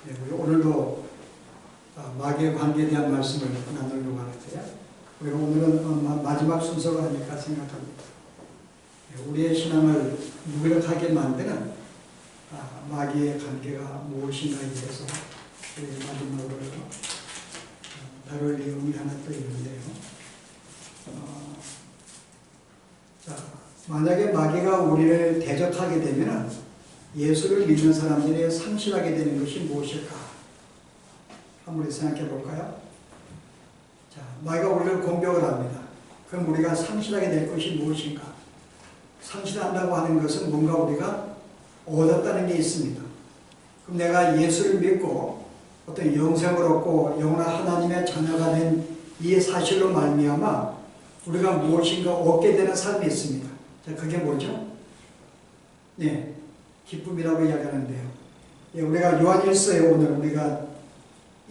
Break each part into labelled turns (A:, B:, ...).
A: 우리 오늘도 마귀의 관계에 대한 말씀을 나누려고 하는데요. 우리가 오늘은 마지막 순서가 아닐까 생각합니다. 우리의 신앙을 무기력하게 만드는 마귀의 관계가 무엇인가에 대해서 마지막으로 다룰 내용이 하나 또 있는데요. 만약에 마귀가 우리를 대적하게 되면 예수를 믿는 사람들이 상실하게 되는 것이 무엇일까? 한번 생각해 볼까요? 마귀가 우리를 공격을 합니다. 그럼 우리가 상실하게 될 것이 무엇인가? 상실한다고 하는 것은 뭔가 우리가 얻었다는 게 있습니다. 그럼 내가 예수를 믿고 어떤 영생을 얻고 영원한 하나님의 자녀가 된 이 사실로 말미암아 우리가 무엇인가 얻게 되는 삶이 있습니다. 그게 뭐죠? 네, 기쁨이라고 이야기하는데요. 우리가 요한일서에 오늘 우리가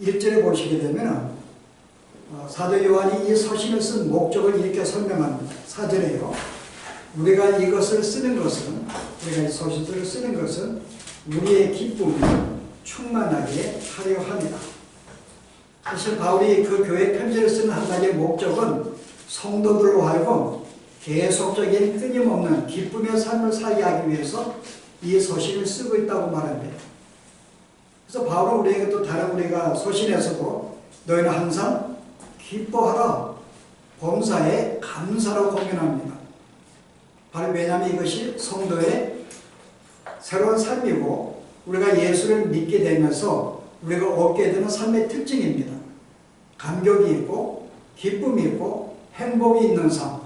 A: 1절에 보시게 되면 사도 요한이 이 서신을 쓴 목적을 이렇게 설명합니다. 4절에요. 우리가 이것을 쓰는 것은, 우리가 이 서신들을 쓰는 것은 우리의 기쁨이 충만하게 하려 합니다. 사실 바울이 그 교회 편지를 쓰는 한 가지의 목적은 성도들로 하여금 계속적인 끊임없는 기쁨의 삶을 살게 하기 위해서 이 서신을 쓰고 있다고 말합니다. 그래서 바울은 우리에게 또 다른 우리가 서신에서도 너희는 항상 기뻐하라 범사에 감사로 공연합니다. 바로 왜냐하면 이것이 성도의 새로운 삶이고 우리가 예수를 믿게 되면서 우리가 얻게 되는 삶의 특징입니다. 감격이 있고 기쁨이 있고 행복이 있는 삶.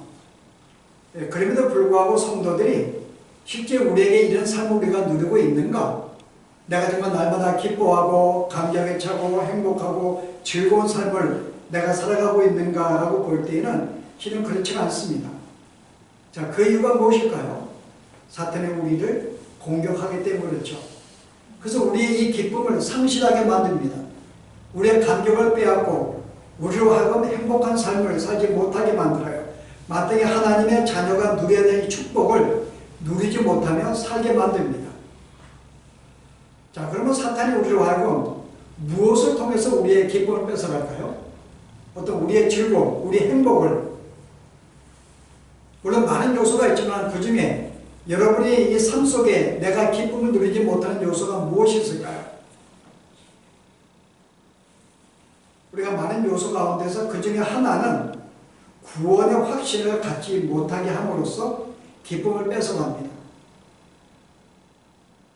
A: 그럼에도 불구하고 성도들이 실제 우리에게 이런 삶을 우리가 누리고 있는가? 내가 정말 날마다 기뻐하고 감격에 차고 행복하고 즐거운 삶을 내가 살아가고 있는가라고 볼 때에는 실은 그렇지가 않습니다. 그 이유가 무엇일까요? 사탄이 우리를 공격하기 때문에 그렇죠. 그래서 우리의 이 기쁨을 상실하게 만듭니다. 우리의 감격을 빼앗고 우리로 하여금 행복한 삶을 살지 못하게 만들어요. 마땅히 하나님의 자녀가 누려야 될 이 축복을 누리지 못하며 살게 만듭니다. 그러면 사탄이 우리로 하여금 무엇을 통해서 우리의 기쁨을 뺏어갈까요? 어떤 우리의 즐거움, 우리의 행복을. 물론 많은 요소가 있지만 그 중에 여러분이 이 삶 속에 내가 기쁨을 누리지 못하는 요소가 무엇이 있을까요? 우리가 많은 요소 가운데서 그 중에 하나는 구원의 확신을 갖지 못하게 함으로써 기쁨을 뺏어갑니다.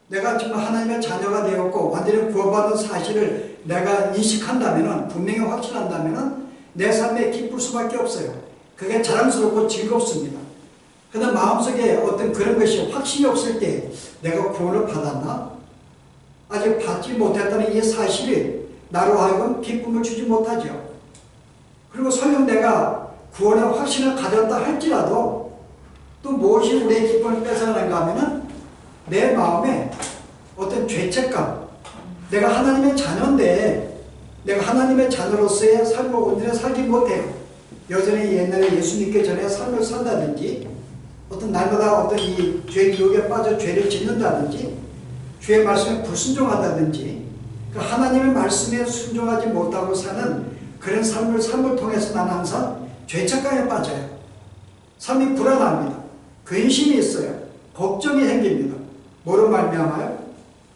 A: 내가 지금 하나님의 자녀가 되었고 완전히 구원받은 사실을 내가 인식한다면, 분명히 확신한다면 내 삶에 기쁠 수밖에 없어요. 그게 자랑스럽고 즐겁습니다. 그러나 마음속에 어떤 그런 것이 확신이 없을 때 내가 구원을 받았나? 아직 받지 못했다는 이 사실이 나로 하여금 기쁨을 주지 못하죠. 그리고 설령 내가 구원의 확신을 가졌다 할지라도 또 무엇이 우리의 기쁨을 뺏어가는가 하면은 내 마음에 어떤 죄책감, 내가 하나님의 자녀인데 내가 하나님의 자녀로서의 삶을 온전히 살지 못해요. 여전히 옛날에 예수 믿기 전에 삶을 산다든지 어떤 날마다 어떤 이 죄의 유혹에 빠져 죄를 짓는다든지 주의 말씀에 불순종한다든지 하나님의 말씀에 순종하지 못하고 사는 그런 삶을 통해서 나는 항상 죄책감에 빠져요. 삶이 불안합니다. 근심이 있어요. 걱정이 생깁니다. 뭐로 말미암아요?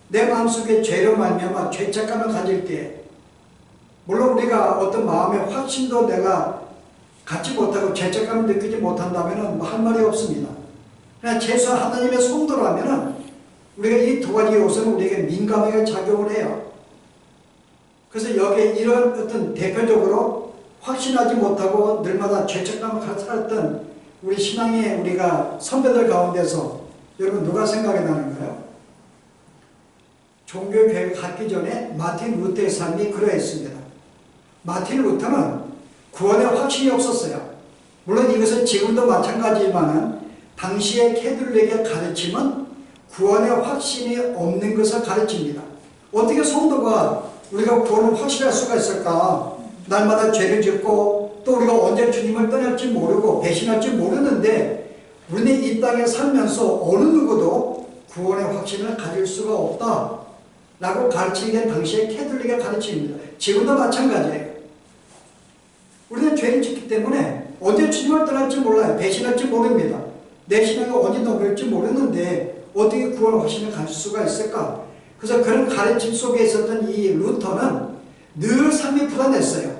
A: 내 마음속에 죄로 말미암아 죄책감을 가질 때 물론 우리가 어떤 마음의 확신도 내가 갖지 못하고 죄책감을 느끼지 못한다면 할 말이 없습니다. 그러나 최소한 하나님의 성도라면 우리가 이 두 가지 요소는 우리에게 민감하게 작용을 해요. 그래서 여기에 이런 어떤 대표적으로 확신하지 못하고 늘마다 죄책감을 갖고 살았던 우리 신앙의 우리가 선배들 가운데서 여러분 누가 생각이 나는가요? 종교교회 갖기 전에 마틴 루터의 삶이 그러했습니다. 마틴 루터는 구원의 확신이 없었어요. 물론 이것은 지금도 마찬가지지만 당시의 캐톨릭의 가르침은 구원의 확신이 없는 것을 가르칩니다. 어떻게 성도가 우리가 구원을 확신할 수가 있을까? 날마다 죄를 짓고 또 우리가 언제 주님을 떠날지 모르고 배신할지 모르는데 우리는 이 땅에 살면서 어느 누구도 구원의 확신을 가질 수가 없다. 라고 가르치게 된 당시의 캐톨릭의 가르침입니다. 지금도 마찬가지예요. 우리는 죄를 짓기 때문에 언제 주님을 떠날지 몰라요. 배신할지 모릅니다. 내 신앙이 언제 넘어갈지 모르는데 어떻게 구원 확신을 가질 수가 있을까? 그래서 그런 가르침 속에 있었던 이 루터는 늘 삶이 불안했어요.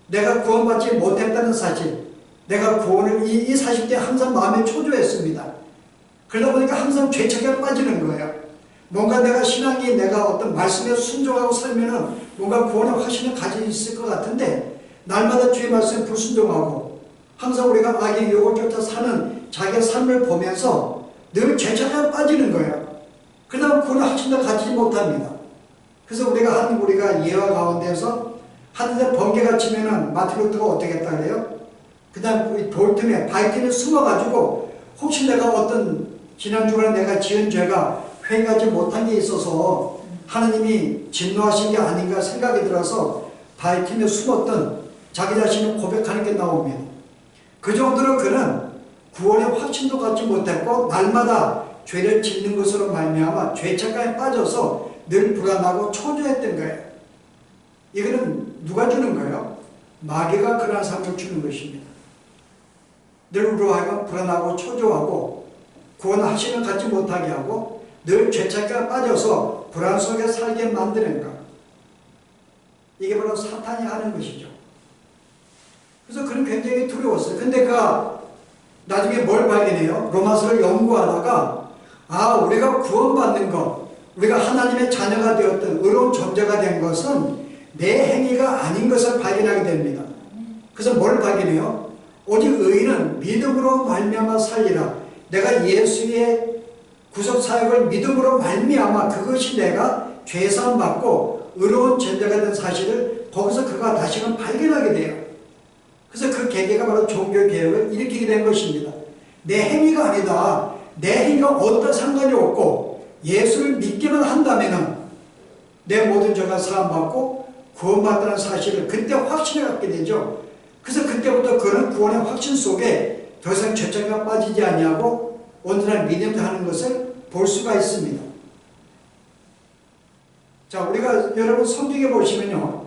A: 내가 구원받지 못했다는 사실, 내가 구원을 이 사실 때 항상 마음에 초조했습니다. 그러다 보니까 항상 죄책에 빠지는 거예요. 뭔가 내가 신앙이 내가 어떤 말씀에 순종하고 살면은 뭔가 구원의 확신을 가지고 있을 것 같은데 날마다 주의 말씀에 불순종하고 항상 우리가 악의 유혹을 쫓아 사는 자기의 삶을 보면서 늘 죄책에 빠지는 거예요. 그러다 구원의 확신을 가지지 못합니다. 그래서 우리가 예화 가운데서 하늘에 번개가 치면은 마틴 루터가 어떻게 했다 그래요? 그 다음 돌틈에 바위틈에 숨어가지고 혹시 내가 어떤 지난주간에 내가 지은 죄가 회개하지 못한 게 있어서 하나님이 진노하신 게 아닌가 생각이 들어서 바위틈에 숨었던 자기 자신을 고백하는 게 나옵니다. 그 정도로 그는 구원의 확신도 갖지 못했고 날마다 죄를 짓는 것으로 말미암아 죄책감에 빠져서 늘 불안하고 초조했던 거예요. 이거는 누가 주는 거예요? 마귀가 그러한 삶을 주는 것입니다. 늘 우리로 하여금 불안하고 초조하고 구원의 확신을 갖지 못하게 하고 늘 죄책감에 빠져서 불안 속에 살게 만드는 것. 이게 바로 사탄이 하는 것이죠. 그래서 그는 굉장히 두려웠어요. 근데 그가 나중에 뭘 발견해요? 로마서를 연구하다가 우리가 구원받는 것, 우리가 하나님의 자녀가 되었던 의로운 존재가 된 것은 내 행위가 아닌 것을 발견하게 됩니다. 그래서 뭘 발견해요? 오직 의인은 믿음으로 말미암아 살리라. 내가 예수의 구속사역을 믿음으로 말미암아 그것이 내가 죄사함 받고 의로운 존재가 된 사실을 거기서 그가 다시금 발견하게 돼요. 그래서 그 계기가 바로 종교개혁을 일으키게 된 것입니다. 내 행위가 아니다. 내 행위가 어떤 상관이 없고 예수를 믿기만 한다면 내 모든 죄가 사함받고 구원받다는 사실을 그때 확신을 갖게 되죠. 그래서 그때부터 그는 구원의 확신 속에 더 이상 죄책감에 빠지지 아니하고 온전한 믿음을 하는 것을 볼 수가 있습니다. 자, 우리가 여러분 성경에 보시면요,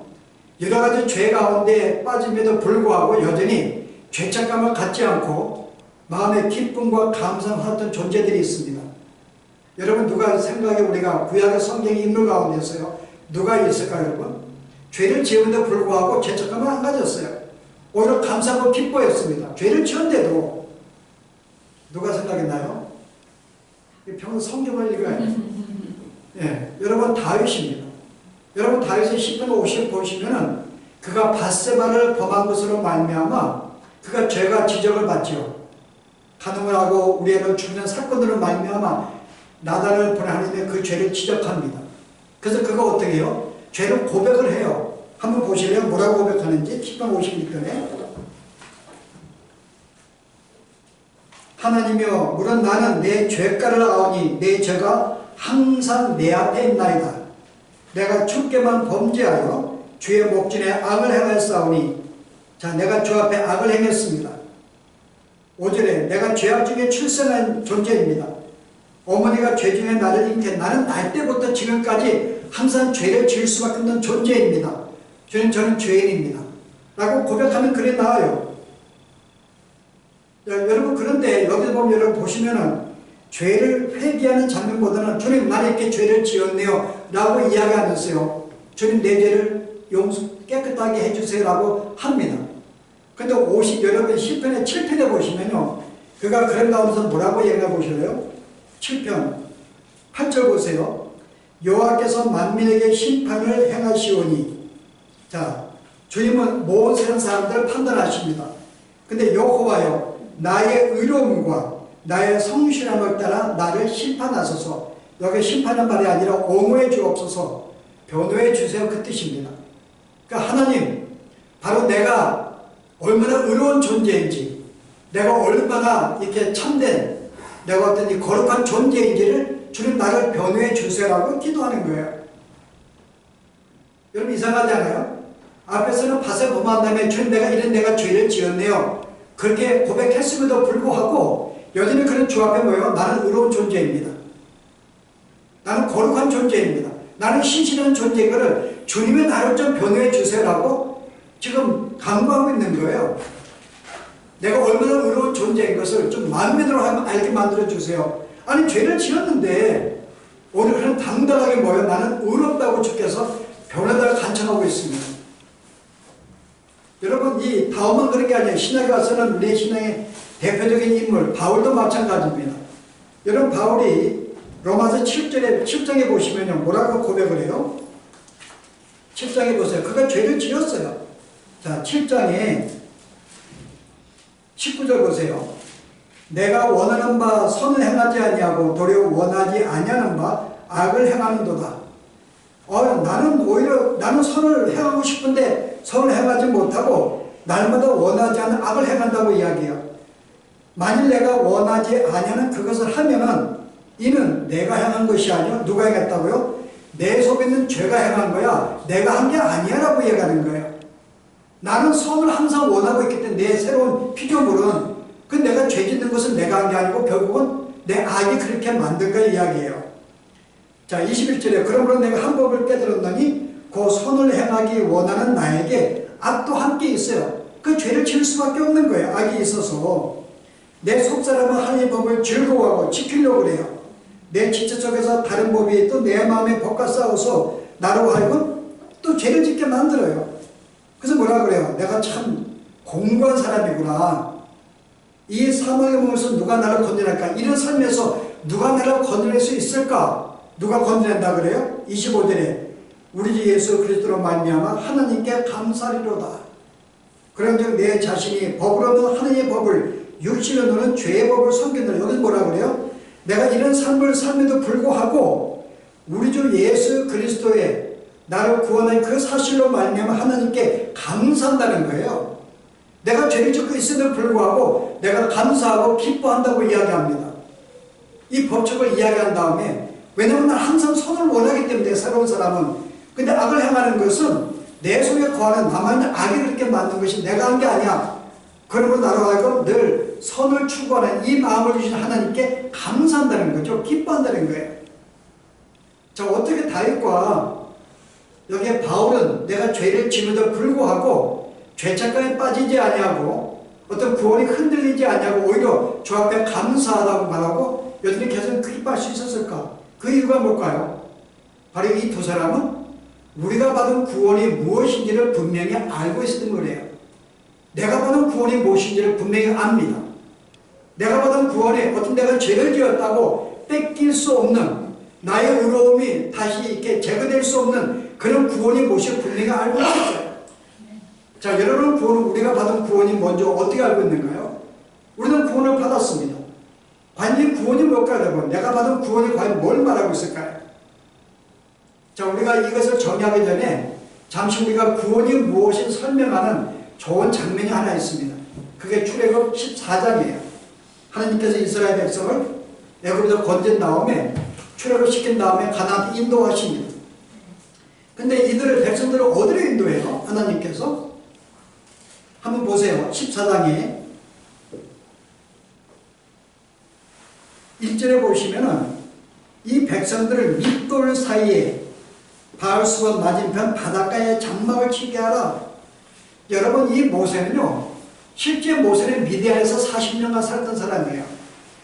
A: 여러 가지 죄 가운데 빠짐에도 불구하고 여전히 죄책감을 갖지 않고 마음의 기쁨과 감사하던 존재들이 있습니다. 여러분 누가 생각에 우리가 구약의 성경의 인물 가운데서요 누가 있을까요? 여러분? 죄를 지음에도 불구하고 죄책감을 안 가졌어요. 오히려 감사하고 기뻐했습니다. 죄를 지었는데도. 누가 생각했나요? 평소 성경을 읽어야 돼요. 예, 여러분 다윗입니다. 여러분 다윗의 시편 50 보시면은 그가 밧세바를 범한 것으로 말미암아 그가 죄가 지적을 받죠. 간음을 하고 우리애를 죽이는 사건으로 말미암아 나단을 보내 하나님의 그 죄를 지적합니다. 그래서 그가 어떻게 해요? 죄를 고백을 해요. 한번 보실래요? 뭐라고 고백하는지 시편 56편에 하나님이여 물은 나는 내 죄가를 아오니 내 죄가 항상 내 앞에 있나이다. 내가 주께만 범죄하여 주의 목전에 악을 행하였사오니 자 내가 주 앞에 악을 행했습니다. 5절에 내가 죄악 중에 출생한 존재입니다. 어머니가 죄 중에 나를 잉태 나는 날 때부터 지금까지 항상 죄를 지을 수밖에 없는 존재입니다. 저는 죄인입니다. 라고 고백하는 글이 나와요. 여러분 그런데 여기 보면 여러분 보시면은 죄를 회개하는 장면보다는 주님 나는 이렇게 죄를 지었네요 라고 이야기하면서요 주님 내 죄를 깨끗하게 해주세요 라고 합니다. 근데 여러분 시편의 7편에 보시면요 그가 그런 가운데서 뭐라고 얘기해 보실래요? 7편 8절 보세요. 여호와께서 만민에게 심판을 행하시오니 자 주님은 모든 세상 사람들을 판단하십니다. 근데 여호와여 나의 의로움과 나의 성실함을 따라 나를 심판하소서. 여기 심판한 말이 아니라 옹호해 주옵소서 변호해 주세요 그 뜻입니다. 그러니까 하나님 바로 내가 얼마나 의로운 존재인지 내가 얼마나 이렇게 참된 내가 어떤 이 거룩한 존재인지를 주님 나를 변호해 주세요라고 기도하는 거예요. 여러분 이상하지 않아요? 앞에서는 밭을 범한 다음에 주님 내가 죄를 지었네요. 그렇게 고백했음에도 불구하고 여전히 그런 주 앞에 뭐예요? 나는 의로운 존재입니다. 나는 거룩한 존재입니다. 나는 신실한 존재인 것을 주님의 나를 좀 변호해 주세요라고 지금 강구하고 있는 거예요. 내가 얼마나 의로운 존재인 것을 좀 만면으로 알게 만들어 주세요. 아니 죄를 지었는데 오늘 그냥 당당하게 모여 나는 의롭다고 주께서 변호해달라 간청하고 있습니다. 여러분 이 바울만 그런 게 아니에요. 신약에 와서는 우리의 신앙의 대표적인 인물 바울도 마찬가지입니다. 여러분 바울이 로마서 7장에 보시면요 뭐라고 고백을 해요? 7장에 보세요. 그가 죄를 지었어요. 자 7장에 19절 보세요. 내가 원하는 바 선을 행하지 아니하고 도리어 원하지 아니하는 바 악을 행하는도다. 나는 선을 행하고 싶은데 선을 행하지 못하고 날마다 원하지 않는 악을 행한다고 이야기해요. 만일 내가 원하지 아니하는 그것을 하면은 이는 내가 행한 것이 아니요 누가 행했다고요? 내 속에 있는 죄가 행한 거야. 내가 한 게 아니야 라고 얘기하는 거예요. 나는 선을 항상 원하고 있기 때문에 내 새로운 피조물은 그 내가 죄 짓는 것은 내가 한 게 아니고 결국은 내 악이 그렇게 만든 걸 이야기해요. 자 21절에 그러므로 내가 한 법을 깨달았더니 그 선을 행하기 원하는 나에게 악도 함께 있어요. 그 죄를 지을 수밖에 없는 거예요. 악이 있어서 내 속사람은 하나님의 법을 즐거워하고 지키려고 그래요. 내 지체 속에서 다른 법이 또 내 마음의 법과 싸워서 나로 하여금 또 죄를 짓게 만들어요. 그래서 뭐라 그래요? 내가 참 공고한 사람이구나. 이 사망의 몸에서 누가 나를 건져낼까? 이런 삶에서 누가 나를 건져낼 수 있을까? 누가 건져낸다 그래요? 25절에 우리 주 예수 그리스도로 말미암아 하나님께 감사리로다. 그런즉 내 자신이 법으로는 하나님의 법을 육신으로는 죄의 법을 섬긴다. 여기서 뭐라 그래요? 내가 이런 삶을 삶에도 불구하고 우리 주 예수 그리스도의 나를 구원한 그 사실로 말미암아 하나님께 감사한다는 거예요. 내가 죄를 짓고 있음에도 불구하고 내가 감사하고 기뻐한다고 이야기합니다. 이 법칙을 이야기한 다음에 왜냐하면 난 항상 선을 원하기 때문에 새로운 사람은 근데 악을 행하는 것은 내 속에 거하는 나만 악이 그렇게 만든 것이 내가 한 게 아니야. 그러므로 나로 하여금 늘 선을 추구하는 이 마음을 주신 하나님께 감사한다는 거죠. 기뻐한다는 거예요. 자 어떻게 다윗과 여기에 바울은 내가 죄를 지음에도 불구하고 죄책감에 빠지지 아니하고 어떤 구원이 흔들리지 아니하고 오히려 주 앞에 감사하다고 말하고 여전히 계속 기뻐할 수 있었을까? 그 이유가 뭘까요? 바로 이 두 사람은 우리가 받은 구원이 무엇인지를 분명히 알고 있었던 거래요. 내가 받은 구원이 무엇인지를 분명히 압니다. 내가 받은 구원이 어떤 내가 죄를 지었다고 뺏길 수 없는 나의 의로움이 다시 이렇게 제거될 수 없는 그런 구원이 무엇인지 분명히 알고 있었어요. 자, 여러분 구원은 우리가 받은 구원이 먼저 어떻게 알고 있는가요? 우리는 구원을 받았습니다. 과연 이 구원이 뭘까요, 여러분? 내가 받은 구원이 과연 뭘 말하고 있을까요? 자, 우리가 이것을 정의하기 전에 잠시 우리가 구원이 무엇인지 설명하는 좋은 장면이 하나 있습니다. 그게 출애굽 14장이에요. 하나님께서 이스라엘 백성을 애굽에서 건진 다음에 출애굽 시킨 다음에 가나안에 인도하십니다. 근데 이들을 백성들을 어디로 인도해요? 하나님께서 한번 보세요. 14장에 1절에 보시면은 이 백성들을 밋돌 사이에 바알수건 맞은편 바닷가에 장막을 치게 하라. 여러분 이 모세는요 실제 모세는 미디안에서 40년간 살았던 사람이에요.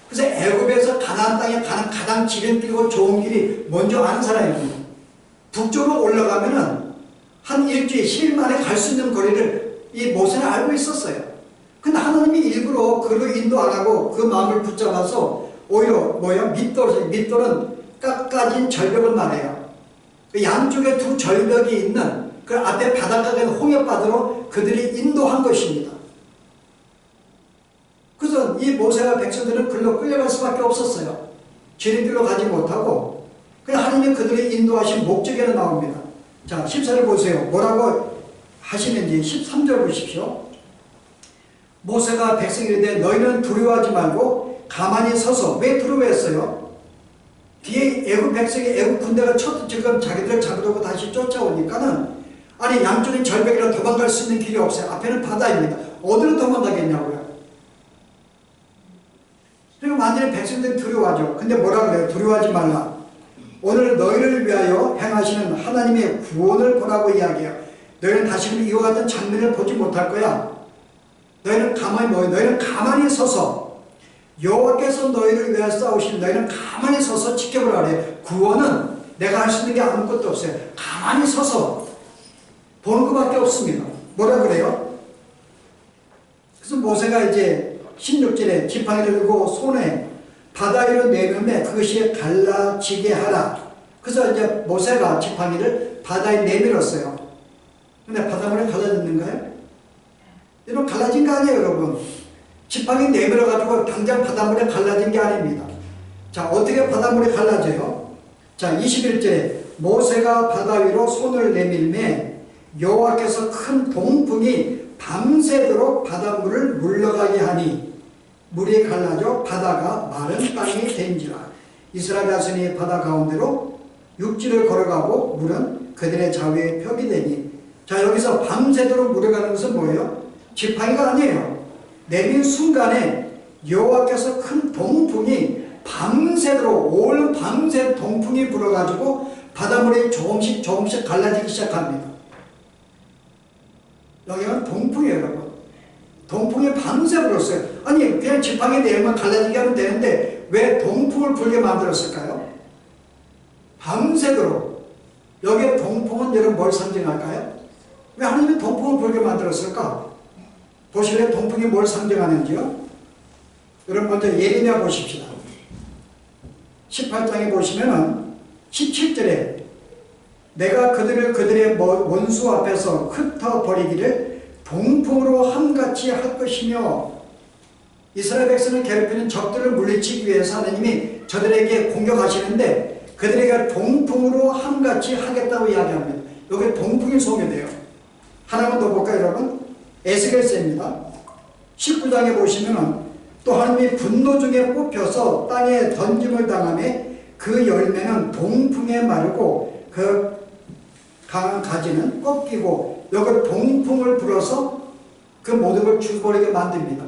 A: 그래서 애굽에서 가나안 땅에 가는 가장 지름길이고 좋은 길이 뭔지 아는 사람입니다. 북쪽으로 올라가면은 한 일주일 10일 만에 갈 수 있는 거리를 이 모세는 알고 있었어요. 근데 하나님이 일부러 그를 인도 안 하고 그 마음을 붙잡아서 오히려 밋돌은 깎아진 절벽을 말해요. 그 양쪽에 두 절벽이 있는 그 앞에 바닷가가 있는 홍해바다로 그들이 인도한 것입니다. 그래서 이 모세와 백성들은 글로 끌려갈 수밖에 없었어요. 지름길로 가지 못하고. 그래서 하나님이 그들을 인도하신 목적에는 나옵니다. 자, 14절 보세요. 뭐라고 하시는지 13절 보십시오. 모세가 백성에게 이르되 너희는 두려워하지 말고 가만히 서서. 왜 두려워했어요? 뒤에 애굽 백성이 애굽 군대가 지금 자기들 잡으려고 다시 쫓아오니까는 아니 양쪽에 절벽이라 도망갈 수 있는 길이 없어요. 앞에는 바다입니다. 어디로 도망가겠냐고요. 그리고 완전히 백성들이 두려워하죠. 근데 뭐라 그래요? 두려워하지 말라. 오늘 너희를 위하여 행하시는 하나님의 구원을 보라고 이야기해요. 너희는 다시는 이와 같은 장면을 보지 못할 거야. 너희는 가만히 서서 여호와께서 너희를 위하여 싸우시는 너희는 가만히 서서 지켜보라 그래요. 구원은 내가 할 수 있는 게 아무것도 없어요. 가만히 서서 보는 것밖에 없습니다. 뭐라 그래요? 그래서 모세가 이제 16절에 지팡이를 들고 손에 바다 위로 내밀매 그것이 갈라지게 하라. 그래서 이제 모세가 지팡이를 바다에 내밀었어요. 근데 바닷물이 갈라졌는가요? 여러분 갈라진 거 아니에요 여러분. 지팡이 내밀어가지고 당장 바닷물에 갈라진 게 아닙니다. 자, 어떻게 바닷물이 갈라져요? 자, 21절에 모세가 바다 위로 손을 내밀매 여호와께서 큰 동풍이 밤새도록 바닷물을 물러가게 하니 물이 갈라져 바다가 마른 땅이 된지라. 이스라엘 자손이 바다 가운데로 육지를 걸어가고 물은 그들의 좌우에 벽이 되니. 자, 여기서 밤새도록 물어가는 것은 뭐예요? 지팡이가 아니에요. 내민 순간에 여호와께서 큰 동풍이 밤새도록 올 밤새 동풍이 불어가지고 바닷물이 조금씩 갈라지기 시작합니다. 여기는 동풍이에요 여러분. 동풍이 밤새 불었어요. 아니 그냥 지팡이 내리면 갈라지게 하면 되는데 왜 동풍을 불게 만들었을까요? 밤새도록. 여기에 동풍은 여러분 뭘 상징할까요? 왜 하나님이 동풍을 불게 만들었을까? 보실래요? 동풍이 뭘 상징하는지요? 여러분 먼저 예레미야 보십시다. 18장에 보시면은 17절에 내가 그들의 원수 앞에서 흩어버리기를 동풍으로 함같이 할 것이며. 이스라엘 백성을 괴롭히는 적들을 물리치기 위해서 하나님이 저들에게 공격하시는데 그들에게 동풍으로 함같이 하겠다고 이야기합니다. 여기 동풍이 소개돼요. 하나만 더 볼까요 여러분? 에스겔서입니다. 19장에 보시면 또 하나님이 분노 중에 뽑혀서 땅에 던짐을 당하며 그 열매는 동풍에 마르고 그 강한 가지는 꺾이고 여기 동풍을 불어서 그 모든 걸 죽어버리게 만듭니다.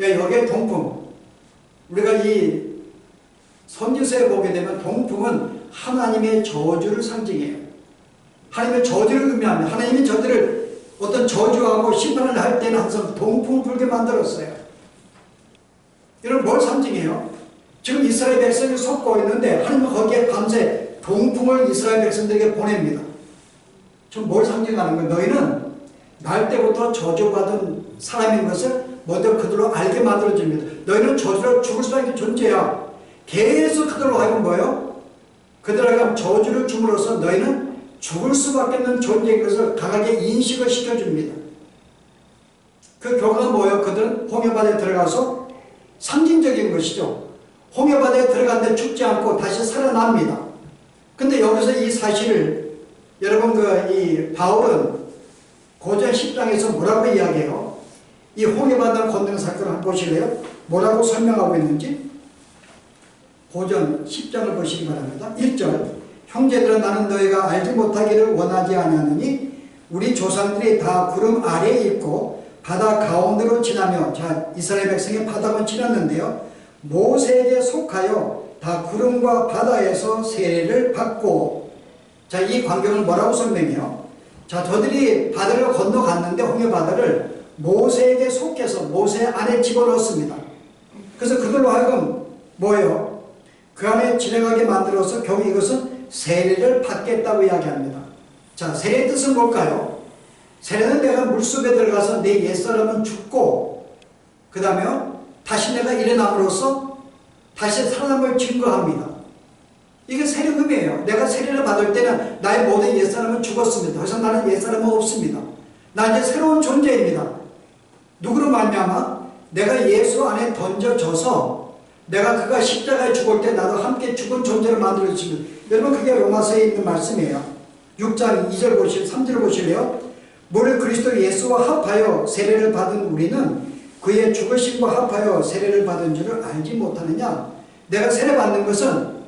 A: 여기에 동풍, 우리가 이 선지서에 보게 되면 동풍은 하나님의 저주를 상징해요. 하나님의 저주를 의미합니다. 하나님이 저들을 어떤 저주하고 심판을 할 때는 항상 동풍을 불게 만들었어요. 이런 뭘 상징해요? 지금 이스라엘 백성이 속고 있는데 하나님은 거기에 밤새 동풍을 이스라엘 백성들에게 보냅니다. 지금 뭘 상징하는 거예요? 너희는 날 때부터 저주받은 사람인 것을 먼저 그들로 알게 만들어줍니다. 너희는 저주로 죽을 수밖에 없는 존재야. 계속 그들로 하여금 뭐예요? 그들에게 저주를 줌으로써 너희는 죽을 수밖에 없는 존재인 것을 강하게 인식을 시켜줍니다. 그 결과가 뭐예요? 그들은 홍해바다에 들어가서 상징적인 것이죠. 홍해바다에 들어갔는데 죽지 않고 다시 살아납니다. 근데 여기서 이 사실을 여러분 이 바울은 고전 10장에서 뭐라고 이야기해요? 이 홍해바다를 건너는 사건을 한번 보실래요? 뭐라고 설명하고 있는지? 고전 10장을 보시기 바랍니다. 1절 형제들아 나는 너희가 알지 못하기를 원하지 않았느니 우리 조상들이 다 구름 아래에 있고 바다 가운데로 지나며. 자, 이스라엘 백성이 바다만 지났는데요. 모세에게 속하여 다 구름과 바다에서 세례를 받고. 자, 이 광경을 뭐라고 설명해요? 자, 저들이 바다를 건너갔는데 홍해바다를 모세에게 속해서 모세 안에 집어넣었습니다. 그래서 그들로 하여금 뭐예요? 그 안에 지나가게 만들어서 결국 이것은 세례를 받겠다고 이야기합니다. 자, 세례의 뜻은 뭘까요? 세례는 내가 물속에 들어가서 내 옛사람은 죽고 그 다음에 다시 내가 일어남으로써 다시 살아남을 증거합니다. 이게 세례금이에요. 내가 세례를 받을 때는 나의 모든 옛사람은 죽었습니다. 더 이상 나는 옛사람은 없습니다. 나 이제 새로운 존재입니다. 누구로 말미암아? 내가 예수 안에 던져져서 내가 그가 십자가에 죽을 때 나도 함께 죽은 존재로 만들어집니다. 여러분 그게 로마서에 있는 말씀이에요. 6장 2절 3절 보실래요? 무릇 그리스도 예수와 합하여 세례를 받은 우리는 그의 죽으심과 합하여 세례를 받은 줄을 알지 못하느냐? 내가 세례 받는 것은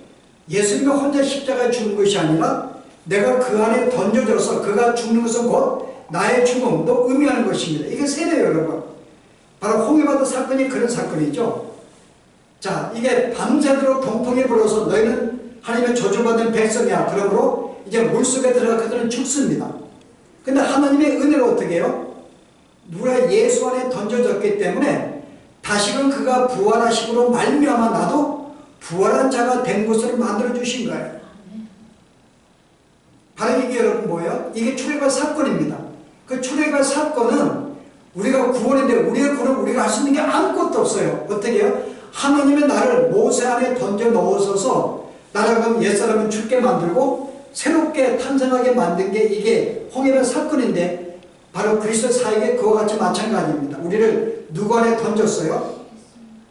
A: 예수님이 혼자 십자가에 죽는 것이 아니라 내가 그 안에 던져져서 그가 죽는 것은 곧 나의 죽음도 의미하는 것입니다. 이게 세례예요 여러분. 바로 홍해바다 사건이 그런 사건이죠. 자, 이게 밤새도록 동풍이 불어서 너희는 하나님의 저주받은 백성이야. 그러므로 이제 물속에 들어가 그들은 죽습니다. 근데 하나님의 은혜로 어떻게 해요? 누가 예수 안에 던져졌기 때문에 다시금 그가 부활하심으로 말미암아 나도 부활한 자가 된 것을 만들어 주신 거예요. 바로 이게 여러분 뭐예요? 이게 출애굽 사건입니다. 그 출애굽 사건은 우리가 구원인데 우리의 구원은 우리가 할 수 있는 게 아무것도 없어요. 어떻게 해요? 하나님의 나를 모세 안에 던져 넣으셔서 나를 그럼 옛사람은 죽게 만들고 새롭게 탄생하게 만든 게 이게 홍해변 사건인데 바로 그리스도 사역에 그와 같이 마찬가지입니다. 우리를 누구 안에 던졌어요?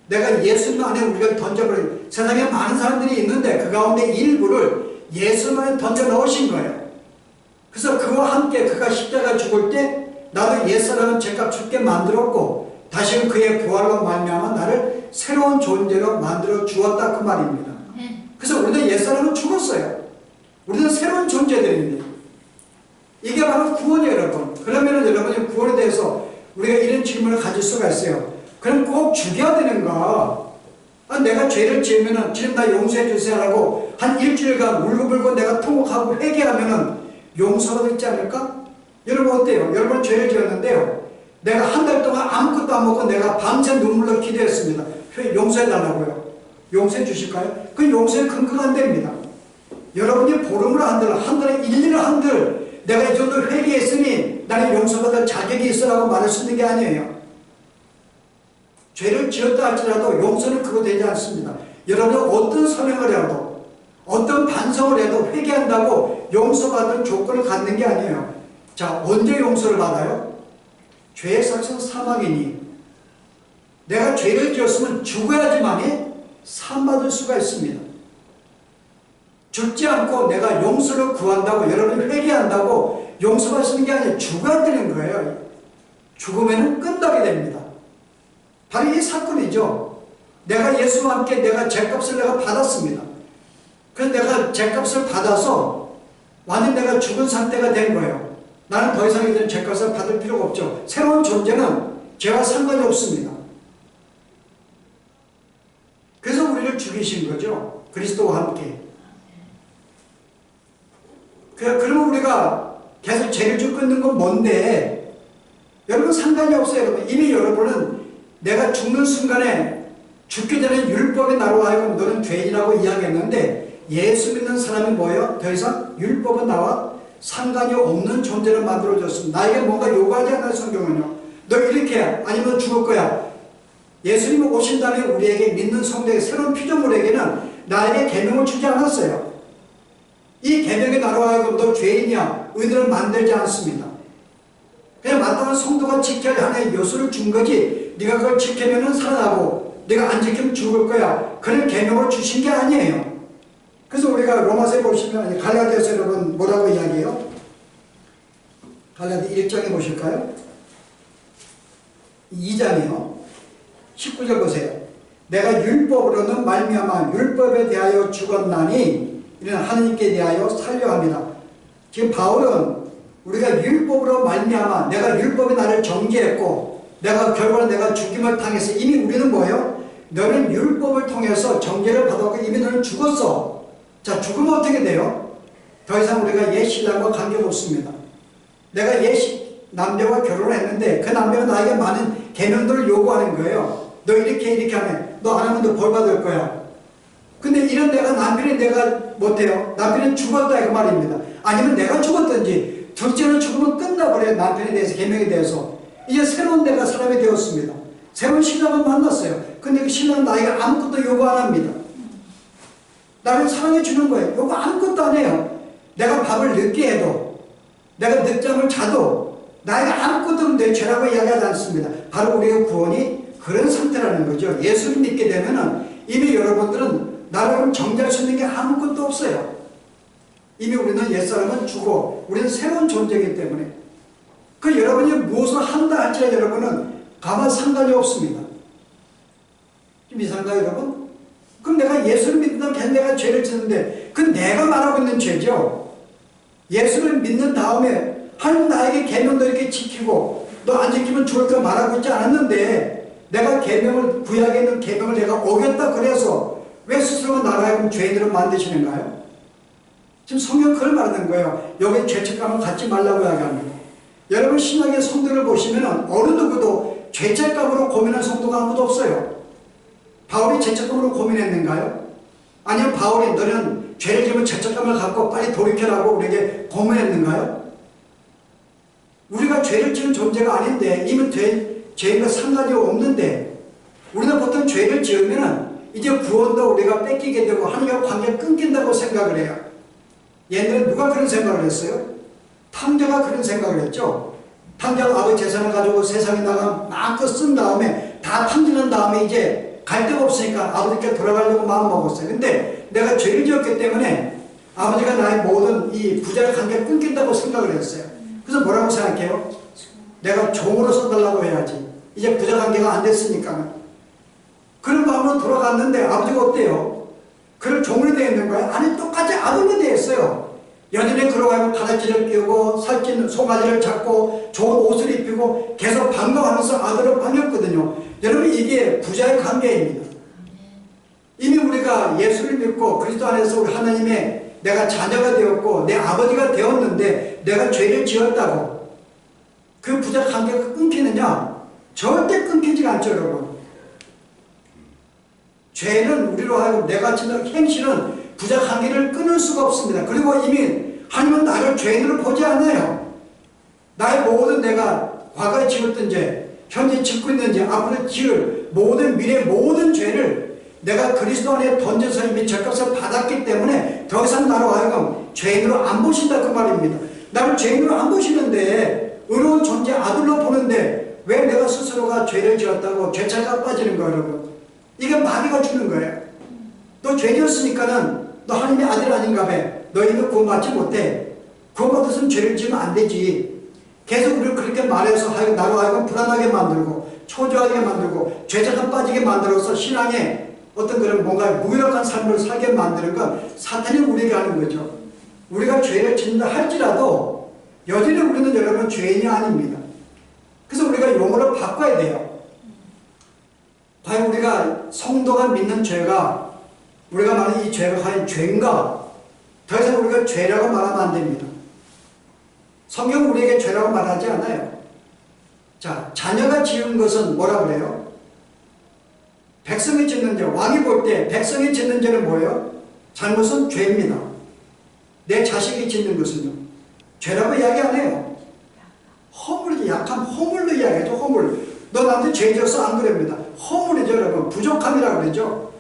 A: 내가 예수님 안에 우리를 던져버린 세상에 많은 사람들이 있는데 그 가운데 일부를 예수님 안에 던져 넣으신 거예요. 그래서 그와 함께 그가 십자가 죽을 때 나도 옛사람은 죄값 죽게 만들었고 다시는 그의 부활로 말미암아 나를 새로운 존재로 만들어 주었다 그 말입니다. 그래서 우리는 옛사람은 죽었어요. 우리는 새로운 존재들입니다. 이게 바로 구원이에요, 여러분. 그러면 여러분이 구원에 대해서 우리가 이런 질문을 가질 수가 있어요. 그럼 꼭 죽여야 되는가? 내가 죄를 지으면은 지금 나 용서해 주세요라고 한 일주일간 울고불고 내가 통곡하고 회개하면은 용서가 있지 않을까? 여러분 어때요? 여러분 죄를 지었는데요. 내가 한 달 동안 아무것도 안 먹고 내가 밤새 눈물로 기도했습니다. 용서해 달라고요. 용서해 주실까요? 그 용서에 근거가 안 됩니다. 여러분이 보름을 한들, 한 달에 1일을 한들 내가 이 정도 회개했으니 나는 용서받을 자격이 있으라고 말할 수 있는 게 아니에요. 죄를 지었다 할지라도 용서는 그거 되지 않습니다. 여러분 어떤 선행을 해도 어떤 반성을 해도 회개한다고 용서받을 조건을 갖는 게 아니에요. 자, 언제 용서를 받아요? 죄의 삭은 사망이니 내가 죄를 지었으면 죽어야지만이 사함받을 수가 있습니다. 죽지 않고 내가 용서를 구한다고 여러분이 회개한다고 용서받을 수 있는 게 아니라 죽어야 되는 거예요. 죽으면 끝나게 됩니다. 바로 이 사건이죠. 내가 예수와 함께 내가 죄값을 내가 받았습니다. 그래서 내가 죄값을 받아서 완전 내가 죽은 상태가 된 거예요. 나는 더 이상 이런 죄값을 받을 필요가 없죠. 새로운 존재는 죄와 상관이 없습니다. 그래서 우리를 죽이신 거죠. 그리스도와 함께. 그러면 우리가 계속 죄를 좀 끊는 건 뭔데? 여러분 상관이 없어요. 여러분. 이미 여러분은 내가 죽는 순간에 죽기 전에 율법이 나로 하여금 너는 죄인이라고 이야기했는데 예수 믿는 사람이 뭐예요? 더 이상 율법은 나와 상관이 없는 존재를 만들어줬습니다. 나에게 뭔가 요구하지 않아요. 성경은요. 너 이렇게 해. 아니면 죽을 거야. 예수님이 오신 다음에 우리에게 믿는 성도에게 새로운 피조물에게는 나에게 계명을 주지 않았어요. 이 계명이 나로 하여금 너 죄인이야. 의인을 만들지 않습니다. 그냥 마땅한 성도가 지켜야 하나의 요소를 준 거지 네가 그걸 지키면 살아나고 네가 안 지키면 죽을 거야. 그런 계명을 주신 게 아니에요. 그래서 우리가 로마서에 보시면 갈라디아서 여러분 뭐라고 이야기해요? 갈라디아 1장에 보실까요? 2장이요. 19절 보세요. 내가 율법으로는 말미암아 율법에 대하여 죽었나니 이는 하느님께 대하여 살려 합니다. 지금 바울은 우리가 율법으로 말미암아 내가 율법이 나를 정죄했고 내가 결과는 내가 죽임을 당해서 이미 우리는 뭐예요? 너는 율법을 통해서 정죄를 받았고 이미 너는 죽었어. 자, 죽으면 어떻게 돼요? 더 이상 우리가 옛 신랑과 관계가 없습니다. 내가 옛 남자와 결혼을 했는데 그 남자가 나에게 많은 계명들을 요구하는 거예요. 너 이렇게 하면 너 안 하면 너 벌 받을 거야. 근데 이런 남편이 내가 못해요. 남편은 죽었다 그 말입니다. 아니면 내가 죽었든지 둘째는 죽으면 끝나버려요. 남편에 대해서 계명에 대해서. 이제 새로운 내가 사람이 되었습니다. 새로운 신랑을 만났어요. 근데 그 신랑은 나에게 아무것도 요구 안 합니다. 나를 사랑해 주는 거예요. 요거 아무것도 안 해요. 내가 밥을 늦게 해도 내가 늦잠을 자도 나에게 아무것도 내 죄라고 이야기하지 않습니다. 바로 우리의 구원이 그런 상태라는 거죠. 예수를 믿게 되면은 이미 여러분들은 나를 정죄할 수 있는 게 아무것도 없어요. 이미 우리는 옛사람은 죽어 우리는 새로운 존재이기 때문에 그 여러분이 무엇을 한다 할지라도 여러분은 가만 상관이 없습니다. 좀 이상한가요 여러분? 그럼 내가 예수를 믿는다면 계속 내가 죄를 짓는데 그건 내가 말하고 있는 죄죠. 예수를 믿는 다음에 하나님 나에게 계명도 이렇게 지키고 너 안 지키면 죽을 거 말하고 있지 않았는데 내가 계명을 구약에 있는 계명을 내가 어겼다 그래서 왜 스스로가 나로 하여금 죄인으로 만드시는가요? 지금 성경 그걸 말하는 거예요. 여기 죄책감을 갖지 말라고 이야기합니다. 여러분 신약의 성도를 보시면 어느 누구도 죄책감으로 고민한 성도가 아무도 없어요. 바울이 죄책감으로 고민했는가요? 아니면 바울이 너는 죄를 지으면 죄책감을 갖고 빨리 돌이켜라고 우리에게 고민했는가요? 우리가 죄를 지은 존재가 아닌데 이미 죄인과 상관이 없는데 우리는 보통 죄를 지으면 이제 구원도 우리가 뺏기게 되고 하나님과 관계가 끊긴다고 생각을 해요. 옛날에 누가 그런 생각을 했어요? 탕자가 그런 생각을 했죠. 탕자가 아버지 재산을 가지고 세상에 나가 마음껏 쓴 다음에 다 탕진한 다음에 이제 갈 데가 없으니까 아버지께 돌아가려고 마음먹었어요. 근데 내가 죄를 지었기 때문에 아버지가 나의 모든 이 부자의 관계가 끊긴다고 생각을 했어요. 그래서 뭐라고 생각해요? 내가 종으로 써달라고 해야지. 이제 부자 관계가 안 됐으니까. 그런 마음으로 돌아갔는데 아버지가 어때요? 그런 종이 되어 있는 거예요? 아니 똑같이 아들이 되어 있어요. 여전히 그러고 바다지를 끼우고 살찐 송아지를 잡고 좋은 옷을 입히고 계속 반가워하면서 아들을 반겼거든요. 여러분 이게 부자의 관계입니다. 이미 우리가 예수를 믿고 그리스도 안에서 우리 하나님의 내가 자녀가 되었고 내 아버지가 되었는데 내가 죄를 지었다고 그 부자 관계가 끊기느냐? 절대 끊기지 않죠 여러분. 죄는 우리로 하여금 내가 짓는 행실은 부자 관계를 끊을 수가 없습니다. 그리고 이미 하나님은 나를 죄인으로 보지 않아요. 나의 모든 내가 과거에 지었던 죄, 현재 짓고 있는 죄, 앞으로 지을 모든 미래 모든 죄를 내가 그리스도 안에 던져서 이미 죄값을 받았기 때문에 더 이상 나로 하여금 죄인으로 안 보신다 그 말입니다. 나를 죄인으로 안 보시는데 의로운 존재 아들로 보는데 왜 내가 스스로가 죄를 지었다고 죄차가 빠지는 거예요 여러분. 이게 마귀가 주는 거예요. 너 죄 지었으니까는 너 하나님의 아들 아닌가 봐. 너희는 구원받지 못해. 구원받았으면 죄를 지으면 안 되지. 계속 우리를 그렇게 말해서 나로 하여금 불안하게 만들고 초조하게 만들고 죄책감 빠지게 만들어서 신앙에 어떤 그런 뭔가 무기력한 삶을 살게 만드는 건 사탄이 우리에게 하는 거죠. 우리가 죄를 짓는다 할지라도 여전히 우리는 여러분 죄인이 아닙니다. 그래서 우리가 용어를 바꿔야 돼요. 과연 우리가 성도가 믿는 죄가 우리가 말하는 이 죄가 과연 죄인가? 더 이상 우리가 죄라고 말하면 안 됩니다. 성경은 우리에게 죄라고 말하지 않아요. 자, 자녀가 지은 것은 뭐라 그래요? 백성이 짓는 죄, 왕이 볼 때 백성이 짓는 죄는 뭐예요? 잘못은 죄입니다. 내 자식이 짓는 것은요. 죄라고 이야기 안 해요. 허물이지, 약한 허물로 이야기하죠. 허물. 너 나한테 죄 지었어? 안 그럽니다. 허물이죠 여러분. 부족함이라고 그러죠.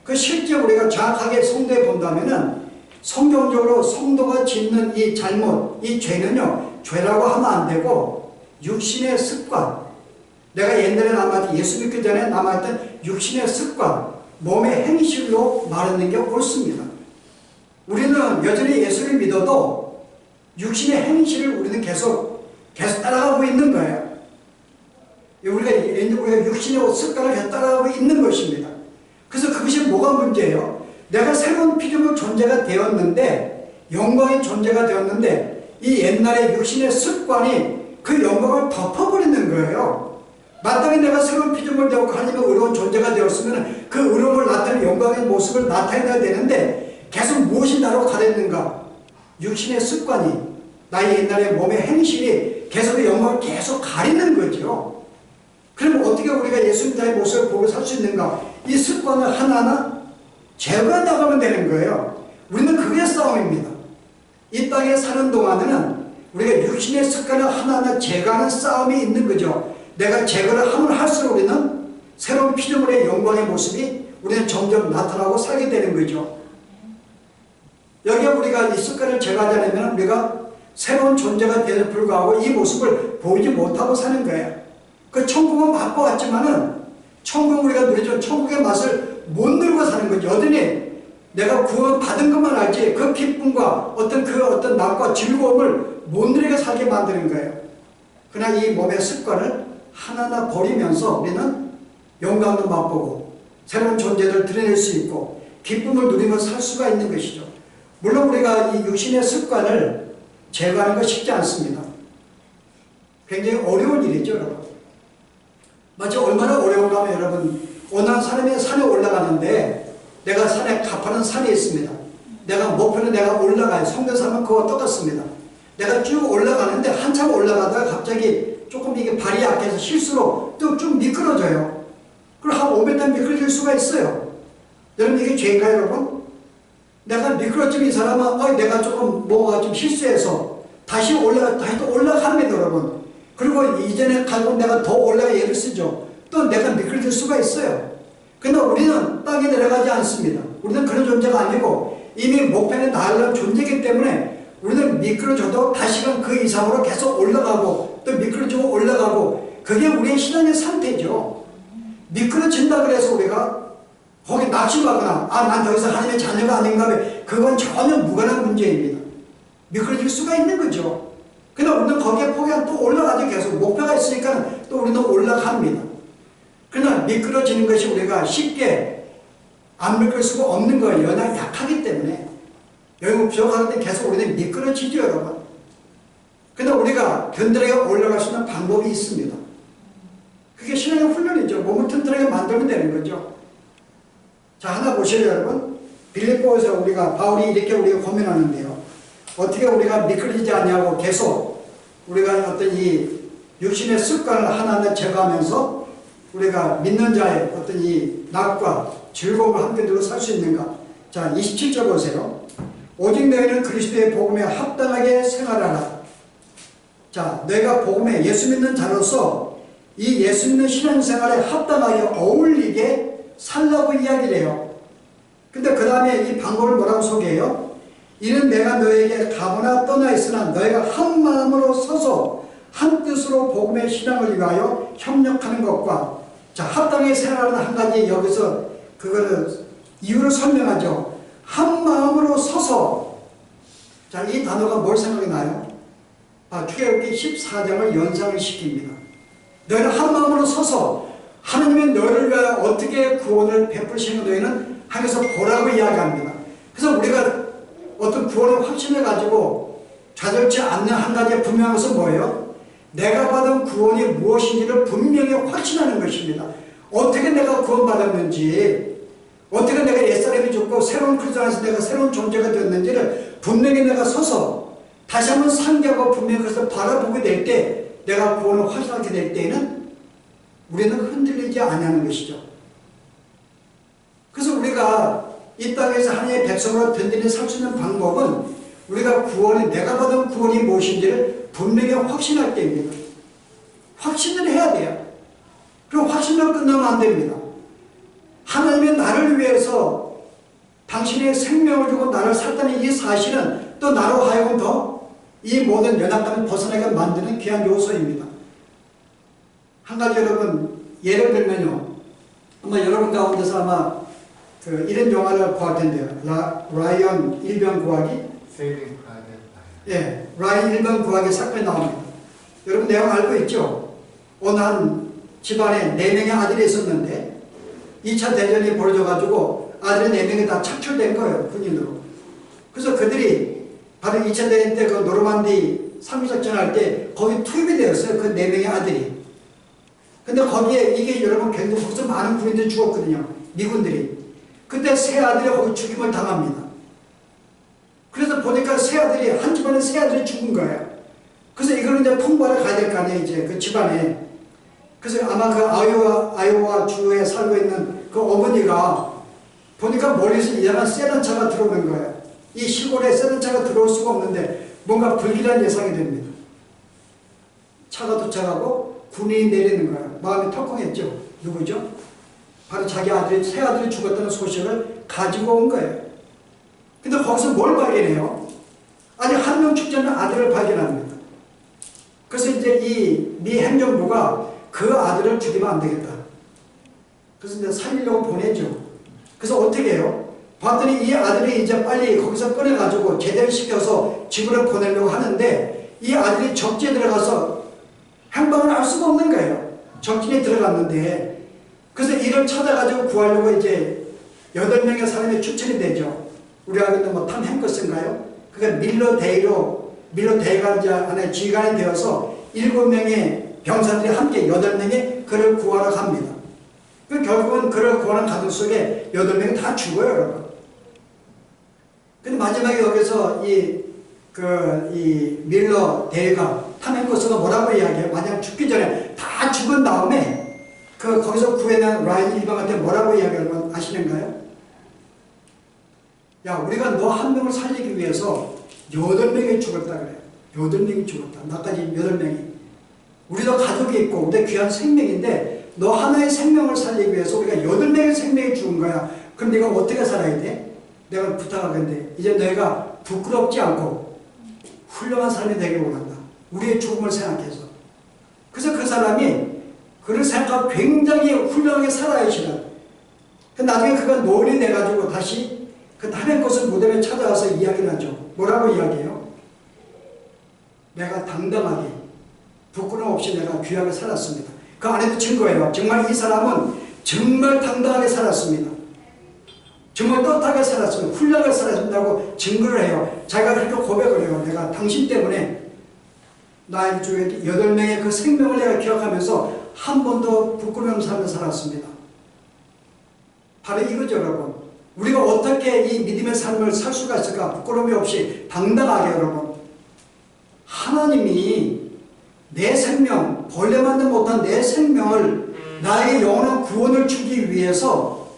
A: 그 실제 우리가 정확하게 성도에 본다면은 성경적으로 성도가 짓는 이 잘못, 이 죄는요 죄라고 하면 안 되고 육신의 습관, 내가 옛날에 남았던 예수 믿기 전에 남았던 육신의 습관, 몸의 행실로 말하는 게 옳습니다. 우리는 여전히 예수를 믿어도 육신의 행실을 우리는 계속 따라가고 있는 거예요. 우리가 육신의 습관을 계속 따라가고 있는 것입니다. 그래서 그것이 뭐가 문제예요? 내가 새로운 피조물 존재가 되었는데 영광의 존재가 되었는데 이 옛날의 육신의 습관이 그 영광을 덮어버리는 거예요. 마땅히 내가 새로운 피조물 되고 하나님의 의로운 존재가 되었으면 그 의로움을 나타내는 영광의 모습을 나타내야 되는데 계속 무엇이 나로 가렸는가? 육신의 습관이 나의 옛날의 몸의 행실이 계속 그 영광을 계속 가리는 거죠. 그럼 어떻게 우리가 예수님의 모습을 보고 살 수 있는가? 이 습관을 하나하나 제거해 나가면 되는 거예요. 우리는 그게 싸움입니다. 이 땅에 사는 동안에는 우리가 육신의 습관을 하나하나 제거하는 싸움이 있는 거죠. 내가 제거를 하면 할수록 우리는 새로운 피조물의 영광의 모습이 우리는 점점 나타나고 살게 되는 거죠. 여기에 우리가 이 습관을 제거하지 않으면 우리가 새로운 존재가 되는 불구하고 이 모습을 보이지 못하고 사는 거예요. 그 천국은 맛보았지만은 천국 우리가 누리죠. 천국의 맛을 못 누리고 사는 거죠. 여전히 내가 구원 받은 것만 알지 그 기쁨과 어떤 낙과 즐거움을 못 누리게 살게 만드는 거예요. 그러나 이 몸의 습관을 하나하나 버리면서 우리는 영광도 맛보고 새로운 존재를 드러낼 수 있고 기쁨을 누리면서 살 수가 있는 것이죠. 물론 우리가 이 육신의 습관을 제거하는 건 쉽지 않습니다. 굉장히 어려운 일이죠, 여러분. 마치 얼마나 어려운가 하면 여러분, 어느 사람이 산에 올라가는데 내가 산에 가파른 산이 있습니다. 내가 목표는 내가 올라가요. 성교사면 그거 똑같습니다. 내가 쭉 올라가는데 한참 올라가다가 갑자기 조금 이게 발이 약해서 실수로 또 좀 미끄러져요. 그럼 한 5m 미끄러질 수가 있어요. 여러분 이게 죄인가요, 여러분? 내가 미끄러지면 이 사람은 내가 조금 뭐가 좀 실수해서 다시 또 올라갑니다, 여러분. 그리고 이전에 가지고 내가 더 올라가 예를 쓰죠. 또 내가 미끄러질 수가 있어요. 근데 우리는 땅에 내려가지 않습니다. 우리는 그런 존재가 아니고 이미 목표에 나아가는 존재이기 때문에 우리는 미끄러져도 다시금 그 이상으로 계속 올라가고 또 미끄러지고 올라가고 그게 우리의 신앙의 상태죠. 미끄러진다 그래서 우리가 거기 낙심하거나 난 더 이상 하나님의 자녀가 아닌가 하면 그건 전혀 무관한 문제입니다. 미끄러질 수가 있는 거죠. 근데 우리는 거기에 포기하면 또 올라가죠. 계속 목표가 있으니까 또 우리는 올라갑니다. 그러나 미끄러지는 것이 우리가 쉽게 안 미끄러질 수가 없는 거예요. 연약이 약하기 때문에. 여기 부족하는데 계속 우리는 미끄러지죠, 여러분. 근데 우리가 든든하게 올라갈 수 있는 방법이 있습니다. 그게 신앙의 훈련이죠. 몸을 튼튼하게 만들면 되는 거죠. 자, 하나 보시죠, 여러분. 빌립보에서 바울이 이렇게 우리가 고민하는데요. 어떻게 우리가 미끄러지지 않냐고 계속 우리가 어떤 이 육신의 습관을 하나하나 제거하면서 우리가 믿는 자의 어떤 이 낙과 즐거움을 함께 들어 살 수 있는가. 자, 27절 보세요. 오직 너희는 그리스도의 복음에 합당하게 생활하라. 자, 너희가 복음에 예수 믿는 자로서 이 예수 믿는 신앙생활에 합당하게 어울리게 살라고 이야기를 해요. 근데 그 다음에 이 방법을 뭐라고 소개해요? 이는 내가 너에게 가거나 떠나 있으나 너희가 한 마음으로 서서 한 뜻으로 복음의 신앙을 위하여 협력하는 것과 자, 합당하게 생활하는 한 가지 여기서 그거를 이유를 설명하죠. 한 마음으로 서서 자, 이 단어가 뭘 생각이 나요? 출애굽기 14장을 연상을 시킵니다. 너희는 한 마음으로 서서 하나님의 너희를 위하여 어떻게 구원을 베푸시는 너희는 하면서 보라고 이야기합니다. 그래서 우리가 어떤 구원의 확신을 가지고 좌절치 않는 한 가지 분명한 것은 뭐예요? 내가 받은 구원이 무엇인지를 분명히 확신하는 것입니다. 어떻게 내가 구원받았는지, 어떻게 내가 옛사람이 죽고 새로운 그리스도 안에서 내가 새로운 존재가 되었는지를 분명히 내가 서서 다시 한번 상기하고 분명히 그것을 바라보게 될 때, 내가 구원을 확신하게 될 때에는 우리는 흔들리지 않냐는 것이죠. 그래서 우리가 이 땅에서 하나님의 백성으로 든든히 살 수 있는 방법은 우리가 내가 받은 구원이 무엇인지를 분명히 확신할 때입니다. 확신을 해야 돼요. 그럼 확신으로 끝나면 안 됩니다. 하나님의 나를 위해서 당신의 생명을 주고 나를 살다는 이 사실은 또 나로 하여금 더 이 모든 연약감을 벗어나게 만드는 귀한 요소입니다. 한 가지 여러분 예를 들면요. 아마 여러분 가운데서 아마 이런 영화를 보았을 텐데요. 라이언 일병 구하기. 예, 라이언 일병 구하기 사건이 나옵니다. 여러분 내용 알고 있죠? 어느 한 집안에 4명의 아들이 있었는데 2차 대전이 벌어져가지고 아들 4명이 다 착출된 거예요. 군인으로. 그래서 그들이 바로 2차 대전 때 그 노르만디 상륙작전 할 때 거기 투입이 되었어요. 그 4명의 아들이. 근데 거기에 이게 여러분 굉장히 거기서 많은 군인들이 죽었거든요. 미군들이. 그때 세 아들이 거기 죽임을 당합니다. 그래서 보니까 세 아들이, 한 집안에 세 아들이 죽은 거예요. 그래서 이거는 이제 통보하러 가야 될 거 아니에요, 이제 그 집안에. 그래서 아마 그 아이오와 주에 살고 있는 그 어머니가 보니까 멀리서 이상한 세단차가 들어오는 거예요. 이 시골에 세단차가 들어올 수가 없는데 뭔가 불길한 예상이 됩니다. 차가 도착하고 군인이 내리는 거예요. 마음이 털컹했죠. 누구죠? 바로 자기 세 아들이 죽었다는 소식을 가지고 온 거예요. 근데 거기서 뭘 발견해요? 아니, 한 명 죽지 않은 아들을 발견합니다. 그래서 이제 이 미 행정부가 그 아들을 죽이면 안 되겠다. 그래서 이제 살리려고 보내죠. 그래서 어떻게 해요? 봤더니 이 아들이 이제 빨리 거기서 꺼내가지고 제대로 시켜서 집으로 보내려고 하는데 이 아들이 적지에 들어가서 행방을 알 수가 없는 거예요. 적진에 들어갔는데. 그래서 이를 찾아가지고 구하려고 이제 8명의 사람이 추천이 되죠. 우리가 그때 뭐 탐 행커스인가요? 그게 밀로데이가 이제 하나의 지휘관이 되어서 7명의 병사들이 함께 8명이 그를 구하러 갑니다. 그 결국은 그런 고난 가족 속에 8명이 다 죽어요, 여러분. 근데 마지막에 여기서 이 밀러 대가 탐 행커스가 뭐라고 이야기해요? 만약 죽기 전에 다 죽은 다음에 거기서 구해낸 라인 일방한테 뭐라고 이야기하는 건 아시는가요? 야, 우리가 너 한 명을 살리기 위해서 8명이 죽었다 그래요. 8명이 죽었다. 나까지 8명이. 우리도 가족이 있고 우리 귀한 생명인데 너 하나의 생명을 살리기 위해서 우리가 8명의 생명이 죽은 거야. 그럼 네가 어떻게 살아야 돼? 내가 부탁하건데 이제 너희가 부끄럽지 않고 훌륭한 삶이 되길 원한다. 우리의 죽음을 생각해서. 그래서 그 사람이 그를 생각하고 굉장히 훌륭하게 살아야 시간. 나중에 그가 논이 내가지고 다시 그 남의 것을 무덤에 찾아와서 이야기를 하죠. 뭐라고 이야기해요? 내가 당당하게 부끄럼 없이 내가 귀하게 살았습니다. 그 안에도 증거예요. 정말 이 사람은 정말 당당하게 살았습니다. 정말 떳하게 살았습니다. 훌륭하게 살았습니다고 증거를 해요. 자기가 그렇게 고백을 해요. 내가 당신 때문에 나의 주에 8명의 그 생명을 내가 기억하면서 한 번도 부끄러움 살며 살았습니다. 바로 이거죠, 여러분. 우리가 어떻게 이 믿음의 삶을 살 수가 있을까? 부끄러움이 없이 당당하게, 여러분. 하나님이 내 생명, 벌레만도 못한 내 생명을 나에게 영원한 구원을 주기 위해서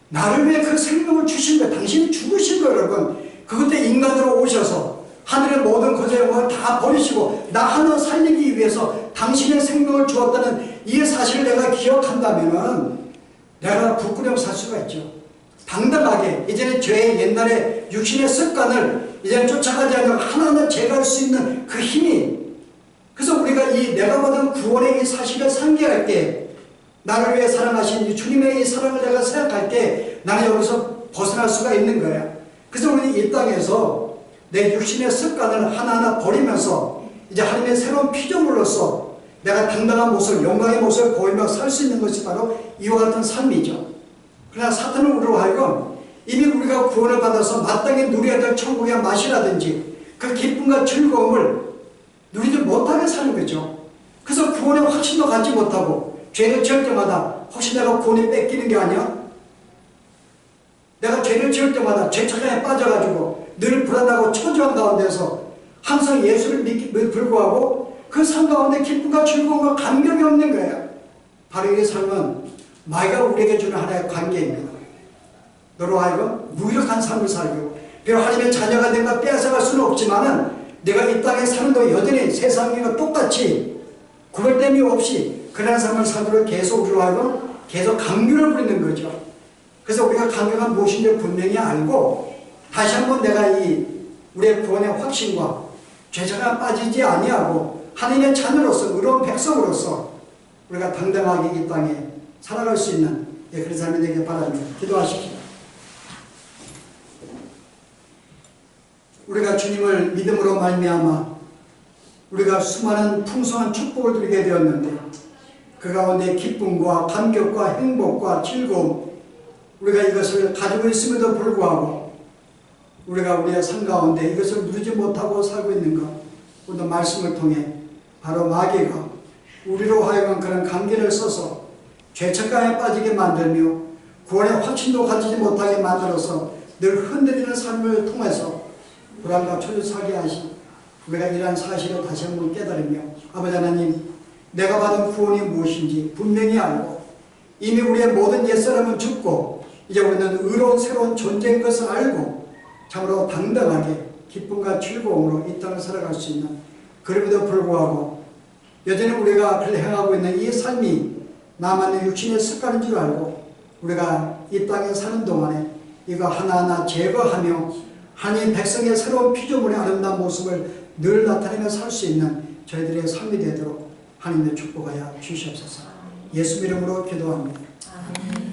A: 나를 위해 그 생명을 주신 거예요. 당신이 죽으신 거예요, 여러분. 그것 때 인간으로 오셔서 하늘의 모든 거저 영광을 다 버리시고 나 하나 살리기 위해서 당신의 생명을 주었다는 이 사실을 내가 기억한다면 내가 부끄러움 살 수가 있죠. 당당하게 이제는 죄의 옛날에 육신의 습관을 이제는 쫓아가지 않고 하나하나 제거할 수 있는 그 힘이, 그래서 우리가 이 내가 받은 구원의 이 사실을 상기할 때 나를 위해 사랑하신 이 주님의 이 사랑을 내가 생각할 때 나는 여기서 벗어날 수가 있는 거야. 그래서 우리 이 땅에서 내 육신의 습관을 하나하나 버리면서 이제 하나님의 새로운 피조물로서 내가 당당한 모습, 영광의 모습을 보이며 살 수 있는 것이 바로 이와 같은 삶이죠. 그러나 사탄은 우리로 하여금 이미 우리가 구원을 받아서 마땅히 누려야 될 천국의 맛이라든지 그 기쁨과 즐거움을 누리지 못하게 사는 거죠. 그래서 구원의 확신도 갖지 못하고 죄를 지을 때마다 혹시 내가 구원이 뺏기는 게 아니야? 내가 죄를 지을 때마다 죄책감에 빠져가지고 늘 불안하고 초조한 가운데서 항상 예수를 믿기 불구하고 그 삶 가운데 기쁨과 즐거움과 감격이 없는 거예요. 바로 이 삶은 마귀가 우리에게 주는 하나의 관계입니다. 너로 하여금 무력한 삶을 살고 비록 하나님의 자녀가 된 걸 빼앗아갈 수는 없지만은 내가 이 땅에 사는 동안 여전히 세상과 똑같이 구별됨이 없이 그런 삶을 살도록 계속 우리로 하여금 계속 강규를 부리는 거죠. 그래서 우리가 강교가 무엇인지 분명히 알고 다시 한번 내가 이 우리의 구원의 확신과 죄책감 빠지지 아니하고 하나님의 자녀로서 의로운 백성으로서 우리가 당당하게 이 땅에 살아갈 수 있는 그런 삶이 되길 바랍니다. 기도하십시오. 우리가 주님을 믿음으로 말미암아 우리가 수많은 풍성한 축복을 누리게 되었는데 그 가운데 기쁨과 감격과 행복과 즐거움 우리가 이것을 가지고 있음에도 불구하고 우리가 우리의 삶 가운데 이것을 누리지 못하고 살고 있는 것, 오늘 말씀을 통해 바로 마귀가 우리로 하여금 그런 관계를 써서 죄책감에 빠지게 만들며 구원의 확신도 가지지 못하게 만들어서 늘 흔들리는 삶을 통해서 불안과 초조하게 하시 우리가 이러한 사실을 다시 한번 깨달으며 아버지 하나님 내가 받은 구원이 무엇인지 분명히 알고 이미 우리의 모든 옛사람은 죽고 이제 우리는 의로운 새로운 존재인 것을 알고 참으로 당당하게 기쁨과 즐거움으로 이 땅을 살아갈 수 있는, 그럼에도 불구하고 여전히 우리가 그를 행하고 있는 이 삶이 나만의 육신의 습관인 줄 알고 우리가 이 땅에 사는 동안에 이거 하나하나 제거하며 하나님 백성의 새로운 피조물의 아름다운 모습을 늘 나타내며 살 수 있는 저희들의 삶이 되도록 하나님의 축복하여 주시옵소서. 예수 이름으로 기도합니다.
B: 아멘.